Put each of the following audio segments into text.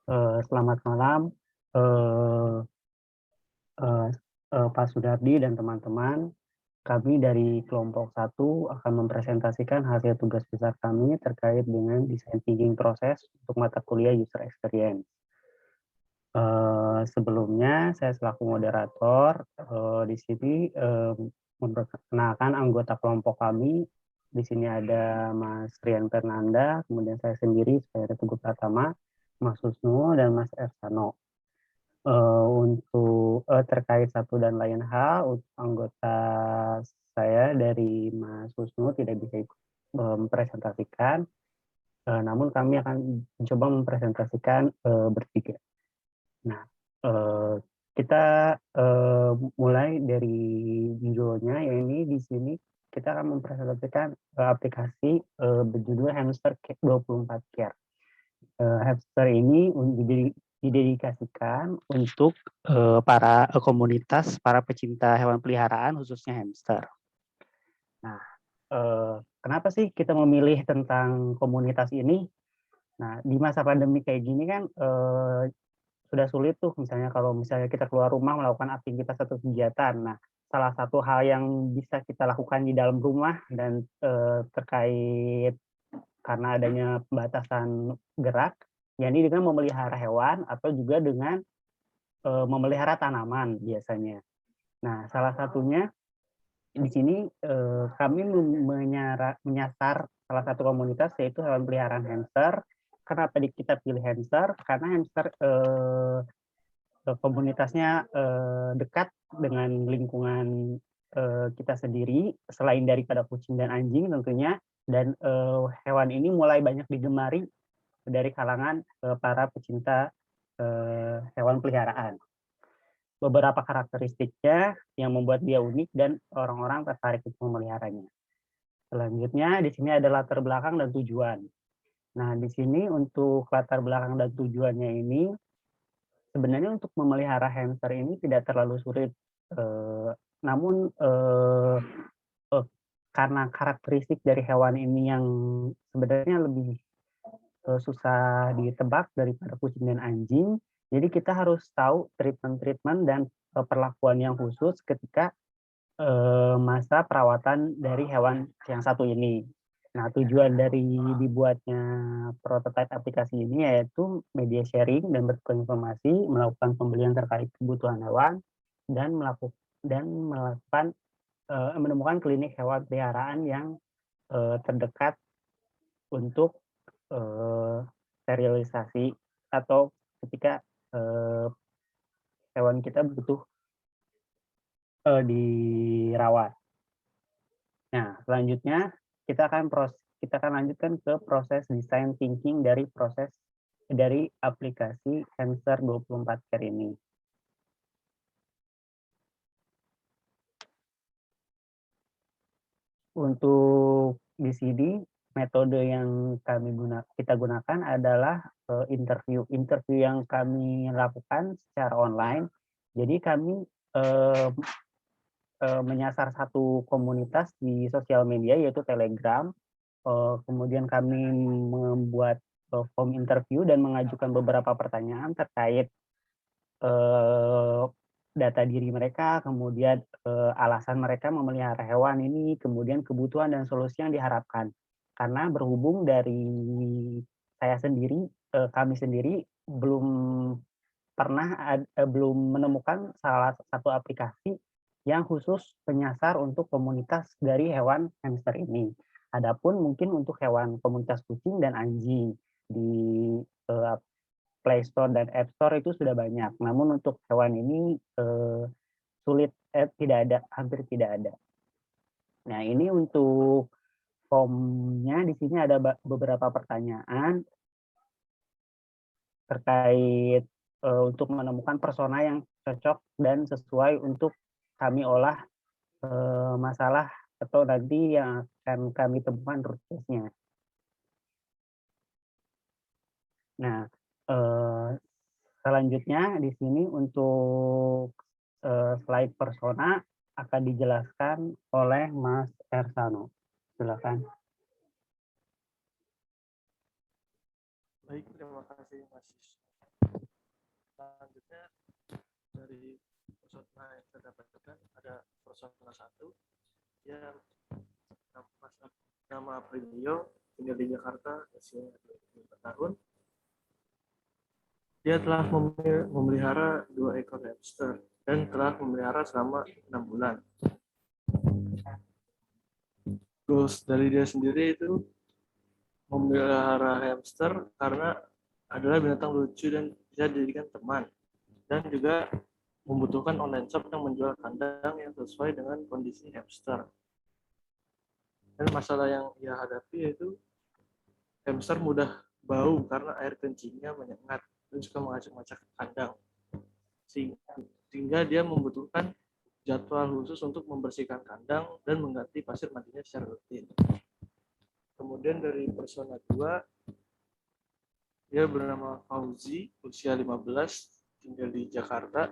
Selamat malam, eh, eh, Pak Sudardi dan teman-teman. Kami dari kelompok 1 akan mempresentasikan hasil tugas besar kami terkait dengan desain thinking proses untuk mata kuliah user experience. Sebelumnya, saya selaku moderator di sini memperkenalkan anggota kelompok kami. Di sini ada Mas Rian Fernanda, kemudian saya sendiri, saya Teguh Pratama, Mas Susnu, dan Mas Ersano. Untuk terkait satu dan lain hal, untuk anggota saya dari Mas Susnu tidak bisa ikut mempresentasikan, namun kami akan mencoba mempresentasikan bertiga. Nah, kita mulai dari judulnya, ini di sini kita akan mempresentasikan aplikasi berjudul Hamster 24 Care. Hamster ini didedikasikan untuk para komunitas, para pecinta hewan peliharaan, khususnya hamster. Nah, kenapa sih kita memilih tentang komunitas ini? Nah, di masa pandemi kayak gini kan sudah sulit tuh, misalnya kalau misalnya kita keluar rumah melakukan aktivitas atau kegiatan. Nah, salah satu hal yang bisa kita lakukan di dalam rumah dan terkait karena adanya pembatasan gerak, yakni dengan memelihara hewan atau juga dengan memelihara tanaman biasanya. Nah, salah satunya di sini kami menyasar salah satu komunitas, yaitu hewan peliharaan hamster. Kenapa kita pilih hamster? Karena hamster komunitasnya dekat dengan lingkungan kita sendiri, selain daripada kucing dan anjing tentunya, dan hewan ini mulai banyak digemari dari kalangan para pecinta hewan peliharaan. Beberapa karakteristiknya yang membuat dia unik dan orang-orang tertarik untuk memeliharanya. Selanjutnya di sini ada latar belakang dan tujuan. Nah, di sini untuk latar belakang dan tujuannya ini, sebenarnya untuk memelihara hamster ini tidak terlalu sulit. Namun karena karakteristik dari hewan ini yang sebenarnya lebih susah ditebak daripada kucing dan anjing, jadi kita harus tahu treatment-treatment dan perlakuan yang khusus ketika masa perawatan dari hewan yang satu ini. Nah, tujuan dari dibuatnya prototipe aplikasi ini yaitu media sharing dan bertukar informasi, melakukan pembelian terkait kebutuhan hewan, dan menemukan klinik hewan peliharaan yang terdekat untuk sterilisasi atau ketika hewan kita butuh dirawat. Nah, selanjutnya kita akan lanjutkan ke proses design thinking dari aplikasi Hamster 24 Care ini. Untuk di sini metode yang kita gunakan adalah interview. Interview yang kami lakukan secara online. Jadi kami menyasar satu komunitas di sosial media, yaitu Telegram. Kemudian kami membuat form interview dan mengajukan beberapa pertanyaan terkait data diri mereka, kemudian alasan mereka memelihara hewan ini, kemudian kebutuhan dan solusi yang diharapkan. Karena berhubung dari saya sendiri, kami sendiri belum menemukan salah satu aplikasi yang khusus menyasar untuk komunitas dari hewan hamster ini. Adapun mungkin untuk hewan komunitas kucing dan anjing di Play Store dan App Store itu sudah banyak. Namun untuk hewan ini tidak ada, hampir tidak ada. Nah, ini untuk formnya di sini ada beberapa pertanyaan terkait untuk menemukan persona yang cocok dan sesuai untuk kami olah masalah atau nanti yang akan kami temukan root cause-nya. Nah, selanjutnya di sini untuk slide persona akan dijelaskan oleh Mas Ersano. Silakan. Baik, terima kasih Mas. Selanjutnya dari persona yang kita dapatkan ada persona 1, dia nama Aprilio, tinggal di Jakarta, usia 25 tahun. Dia telah memelihara 2 ekor hamster dan telah memelihara selama 6 bulan. Goals dari dia sendiri itu memelihara hamster karena adalah binatang lucu dan bisa dijadikan teman, dan juga membutuhkan online shop yang menjual kandang yang sesuai dengan kondisi hamster. Dan masalah yang ia hadapi yaitu hamster mudah bau karena air kencingnya menyengat dan suka mengacak-ngacak kandang, sehingga dia membutuhkan jadwal khusus untuk membersihkan kandang dan mengganti pasir mandinya secara rutin. Kemudian dari persona 2, dia bernama Fauzi, usia 15, tinggal di Jakarta.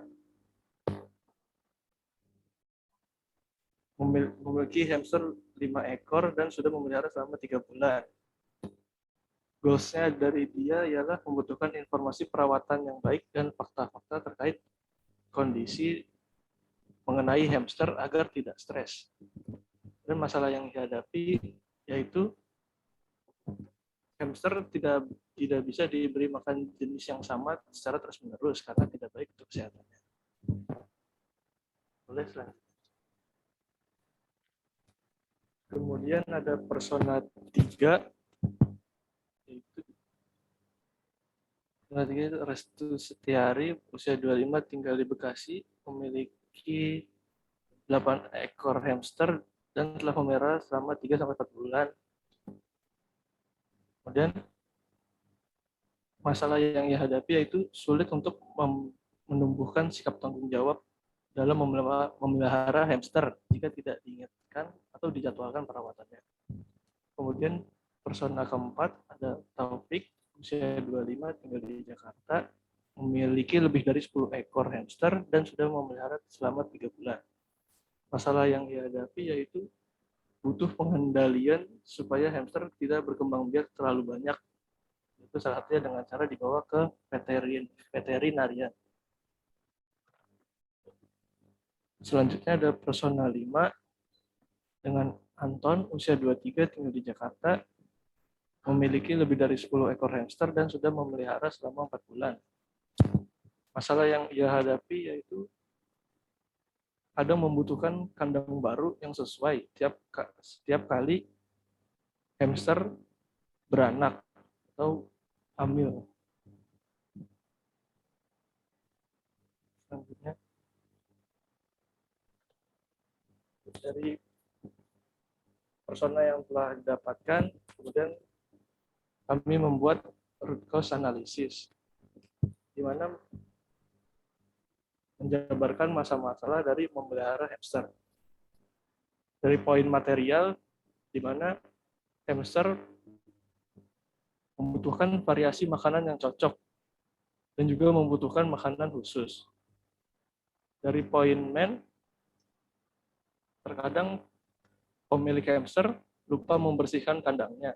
Memiliki hamster 5 ekor dan sudah memelihara selama 3 bulan. Goals-nya dari dia ialah membutuhkan informasi perawatan yang baik dan fakta-fakta terkait kondisi mengenai hamster agar tidak stres. Dan masalah yang dihadapi yaitu hamster tidak bisa diberi makan jenis yang sama secara terus-menerus karena tidak baik untuk kesehatannya. Boleh selanjutnya. Kemudian ada persona 3, yaitu persona 3 itu Restu Setiari, usia 25, tinggal di Bekasi, memiliki 8 ekor hamster dan telah memelihara selama 3-4 bulan. Kemudian masalah yang ia hadapi yaitu sulit untuk menumbuhkan sikap tanggung jawab dalam memelihara hamster jika tidak diingatkan atau dijadwalkan perawatannya. Kemudian persona keempat ada Taufik, usia 25, tinggal di Jakarta, memiliki lebih dari 10 ekor hamster dan sudah memelihara selama 3 bulan. Masalah yang ia hadapi yaitu butuh pengendalian supaya hamster tidak berkembang biak terlalu banyak. Itu salah satunya dengan cara dibawa ke veterinarian. Selanjutnya ada persona 5 dengan Anton, usia 23, tinggal di Jakarta, memiliki lebih dari 10 ekor hamster dan sudah memelihara selama 4 bulan. Masalah yang ia hadapi yaitu kadang membutuhkan kandang baru yang sesuai setiap kali hamster beranak atau hamil. Selanjutnya dari persona yang telah didapatkan, kemudian kami membuat root cause analysis, di mana menjabarkan masalah-masalah dari memelihara hamster. Dari poin material, di mana hamster membutuhkan variasi makanan yang cocok dan juga membutuhkan makanan khusus. Dari poin men, terkadang pemilik hamster lupa membersihkan kandangnya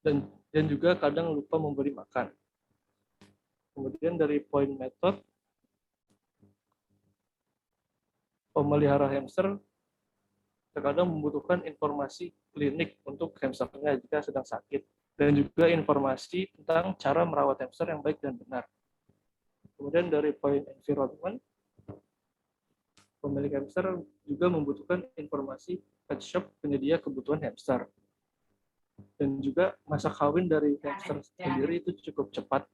dan juga kadang lupa memberi makan. Kemudian dari poin metode, pemelihara hamster terkadang membutuhkan informasi klinik untuk hamsternya jika sedang sakit, dan juga informasi tentang cara merawat hamster yang baik dan benar. Kemudian dari poin environment, pemilik hamster juga membutuhkan informasi pet shop penyedia kebutuhan hamster. Dan juga masa kawin dari hamster sendiri itu cukup cepat,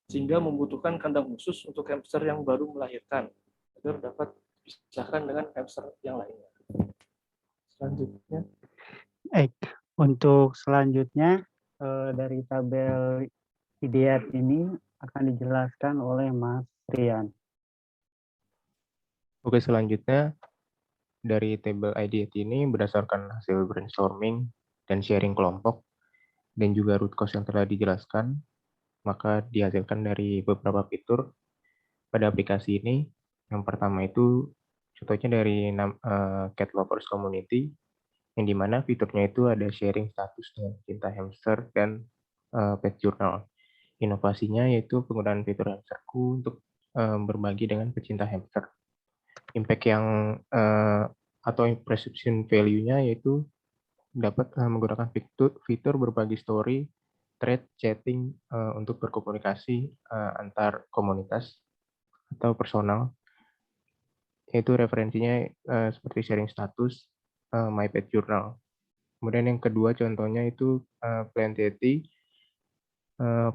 sehingga membutuhkan kandang khusus untuk hamster yang baru melahirkan, agar dapat dipisahkan dengan hamster yang lainnya. Selanjutnya. Untuk selanjutnya, dari tabel IDIAT ini akan dijelaskan oleh Mas Rian. Oke, selanjutnya dari tabel IDIAT ini berdasarkan hasil brainstorming dan sharing kelompok dan juga root cause yang telah dijelaskan, maka dihasilkan dari beberapa fitur pada aplikasi ini. Yang pertama itu contohnya dari Cat Lovers Community, yang dimana fiturnya itu ada sharing status dengan cinta hamster dan pet journal. Inovasinya yaitu penggunaan fitur hamsterku untuk berbagi dengan pecinta hamster. Impact yang atau perception value-nya yaitu dapat menggunakan fitur berbagi story, thread, chatting untuk berkomunikasi antar komunitas atau personal. Yaitu referensinya seperti sharing status, my pet journal. Kemudian yang kedua contohnya itu Plenty,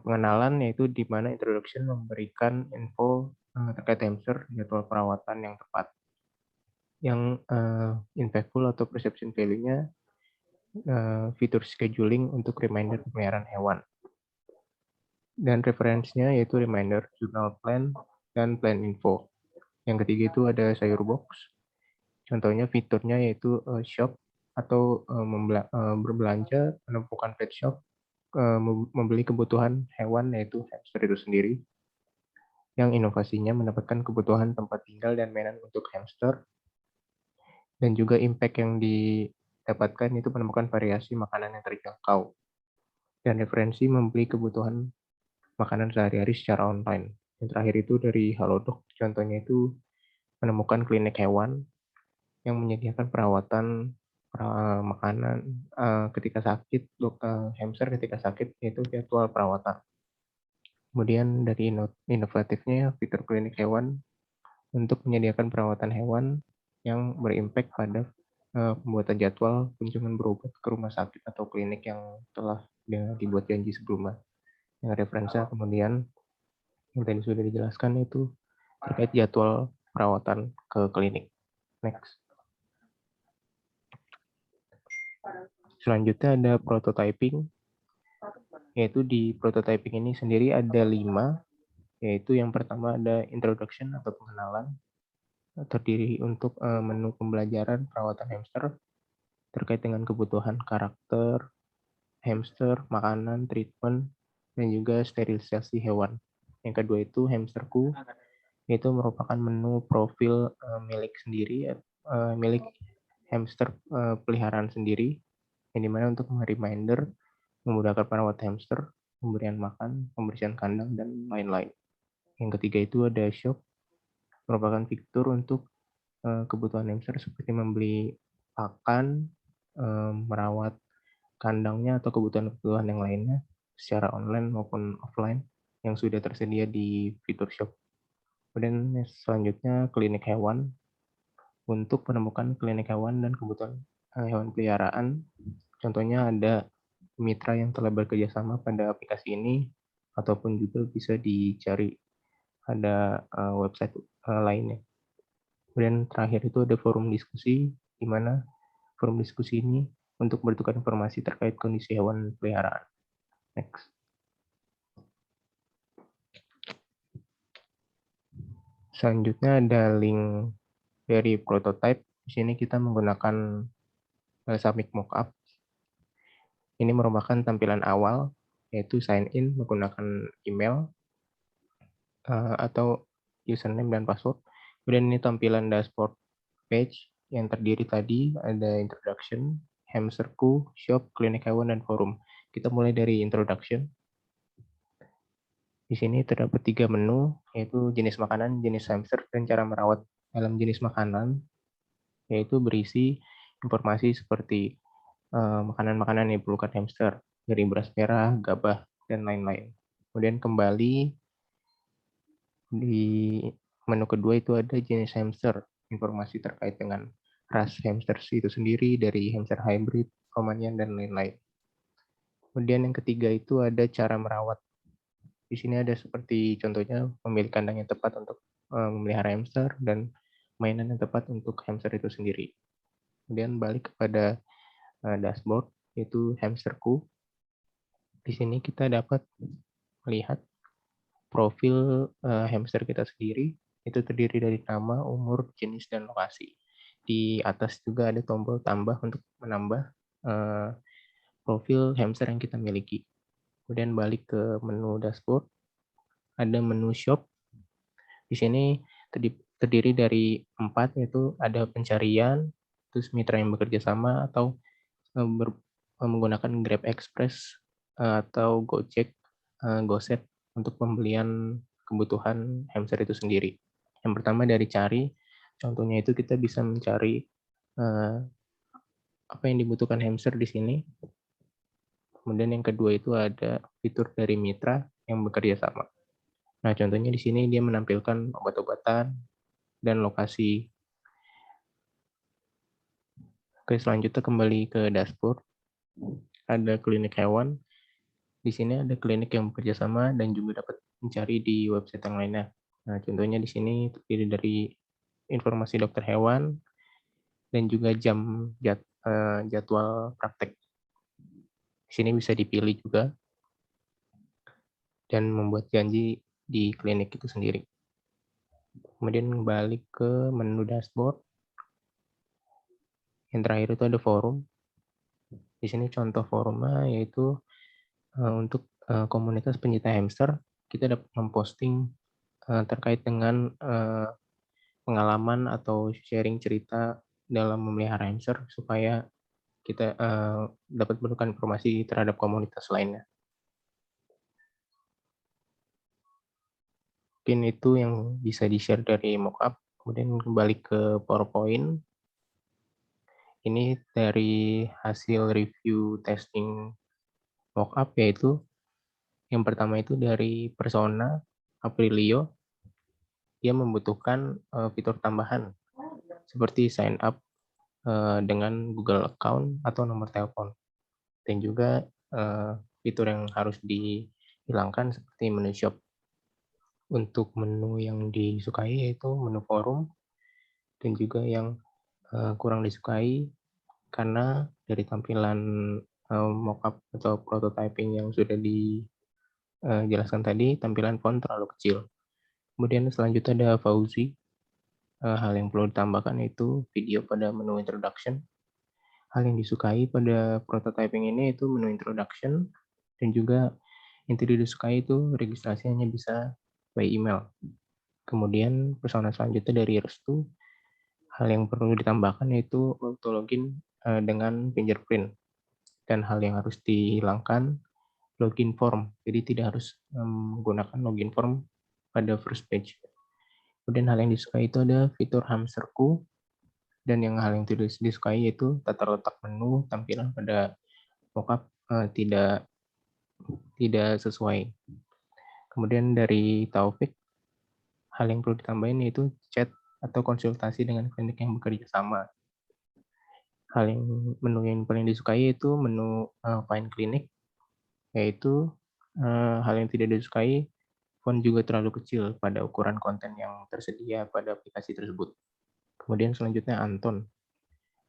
pengenalan yaitu di mana introduction memberikan info terkait hamster, jadwal perawatan yang tepat. Yang impactful atau perception value-nya fitur scheduling untuk reminder pemeliharaan hewan. Dan referensinya yaitu reminder, journal plan, dan plan info. Yang ketiga itu ada sayur box. Contohnya fiturnya yaitu shop atau berbelanja, menemukan pet shop, membeli kebutuhan hewan yaitu hamster itu sendiri. Yang inovasinya mendapatkan kebutuhan tempat tinggal dan mainan untuk hamster. Dan juga impact yang didapatkan itu menemukan variasi makanan yang terjangkau. Dan referensi membeli kebutuhan makanan sehari-hari secara online. Yang terakhir itu dari Halodoc, contohnya itu menemukan klinik hewan yang menyediakan perawatan makanan ketika sakit, hamster ketika sakit, yaitu jadwal perawatan. Kemudian dari inovatifnya fitur klinik hewan untuk menyediakan perawatan hewan yang berimpact pada pembuatan jadwal kunjungan berobat ke rumah sakit atau klinik yang telah dibuat janji sebelumnya. Yang referensinya kemudian yang tadi sudah dijelaskan itu terkait jadwal perawatan ke klinik. Next. Selanjutnya ada prototyping, yaitu di prototyping ini sendiri ada 5, yaitu yang pertama ada introduction atau pengenalan, terdiri untuk menu pembelajaran perawatan hamster terkait dengan kebutuhan karakter hamster, makanan, treatment, dan juga sterilisasi hewan. Yang kedua itu hamsterku, yaitu merupakan menu profil milik sendiri, milik hamster peliharaan sendiri, yang dimana untuk reminder, memudahkan perawat hamster, pemberian makan, pembersihan kandang, dan lain-lain. Yang ketiga itu ada shop, merupakan fitur untuk kebutuhan hamster seperti membeli pakan, merawat kandangnya atau kebutuhan-kebutuhan yang lainnya secara online maupun offline yang sudah tersedia di fitur shop. Kemudian selanjutnya klinik hewan untuk menemukan klinik hewan dan kebutuhan hewan peliharaan. Contohnya ada mitra yang telah bekerjasama pada aplikasi ini ataupun juga bisa dicari ada website lainnya. Kemudian terakhir itu ada forum diskusi, di mana forum diskusi ini untuk bertukar informasi terkait kondisi hewan peliharaan. Next. Selanjutnya ada link dari prototype. Di sini kita menggunakan Summit Mockup. Ini merupakan tampilan awal, yaitu sign in menggunakan email atau username dan password. Kemudian ini tampilan dashboard page yang terdiri tadi ada introduction, hamsterku, shop, klinik hewan, dan forum. Kita mulai dari introduction. Di sini terdapat 3 menu, yaitu jenis makanan, jenis hamster, dan cara merawat. Dalam jenis makanan, yaitu berisi informasi seperti makanan-makanan yang diperlukan hamster, dari beras merah, gabah, dan lain-lain. Kemudian kembali di menu kedua itu ada jenis hamster, informasi terkait dengan ras hamster itu sendiri, dari hamster hybrid, Romanian, dan lain-lain. Kemudian yang ketiga itu ada cara merawat. Di sini ada seperti contohnya memilih kandang yang tepat untuk memelihara hamster dan mainan yang tepat untuk hamster itu sendiri. Kemudian balik kepada dashboard, yaitu hamsterku. Di sini kita dapat melihat profil hamster kita sendiri, itu terdiri dari nama, umur, jenis, dan lokasi. Di atas juga ada tombol tambah untuk menambah profil hamster yang kita miliki. Kemudian balik ke menu dashboard, ada menu shop. Di sini terdiri dari 4, yaitu ada pencarian, terus mitra yang bekerja sama atau menggunakan Grab Express atau Gojek, GoSet, untuk pembelian kebutuhan hamster itu sendiri. Yang pertama dari cari, contohnya itu kita bisa mencari apa yang dibutuhkan hamster di sini. Kemudian yang kedua itu ada fitur dari mitra yang bekerja sama. Nah, contohnya di sini dia menampilkan obat-obatan dan lokasi. Oke, selanjutnya kembali ke dashboard. Ada klinik hewan. Di sini ada klinik yang bekerja sama dan juga dapat mencari di website yang lainnya. Nah, contohnya di sini terdiri dari informasi dokter hewan dan juga jadwal praktek. Di sini bisa dipilih juga dan membuat janji di klinik itu sendiri. Kemudian balik ke menu dashboard. Yang terakhir itu ada forum. Di sini contoh forumnya yaitu untuk komunitas pencinta hamster. Kita dapat memposting terkait dengan pengalaman atau sharing cerita dalam memelihara hamster supaya kita dapat memberikan informasi terhadap komunitas lainnya. Mungkin itu yang bisa di-share dari mockup. Kemudian kembali ke PowerPoint. Ini dari hasil review testing mockup, yaitu yang pertama itu dari Persona Aprilio. Dia membutuhkan fitur tambahan seperti sign up dengan Google account atau nomor telepon. Dan juga fitur yang harus dihilangkan seperti menu shop. Untuk menu yang disukai yaitu menu forum, dan juga yang kurang disukai karena dari tampilan mockup atau prototyping yang sudah dijelaskan tadi, tampilan font terlalu kecil. Kemudian selanjutnya ada Fauzi. Hal yang perlu ditambahkan yaitu video pada menu introduction. Hal yang disukai pada prototyping ini itu menu introduction, dan juga yang tidak disukai itu registrasi hanya bisa by email. Kemudian persona selanjutnya dari Restu. Hal yang perlu ditambahkan yaitu auto login dengan fingerprint. Dan hal yang harus dihilangkan login form. Jadi tidak harus menggunakan login form pada first page. Kemudian hal yang disukai itu ada fitur hamsterku. Dan yang hal yang tidak disukai yaitu tata letak menu tampilan pada mockup tidak sesuai. Kemudian dari Taufik, hal yang perlu ditambahin yaitu chat atau konsultasi dengan klinik yang bekerja sama. Menu yang paling disukai yaitu menu Find Clinic, yaitu hal yang tidak disukai, font juga terlalu kecil pada ukuran konten yang tersedia pada aplikasi tersebut. Kemudian selanjutnya Anton.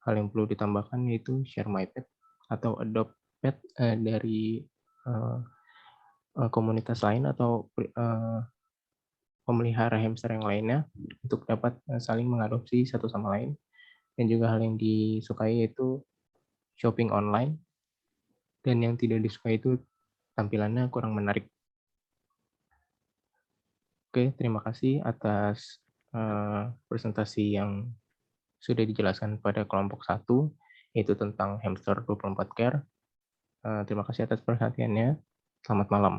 Hal yang perlu ditambahkan yaitu Share My Pet atau Adopt Pet dari komunitas lain atau pemelihara hamster yang lainnya untuk dapat saling mengadopsi satu sama lain. Dan juga hal yang disukai yaitu shopping online, dan yang tidak disukai itu tampilannya kurang menarik. Oke, terima kasih atas presentasi yang sudah dijelaskan pada kelompok 1, yaitu tentang hamster 24 care. Terima kasih atas perhatiannya. Selamat malam.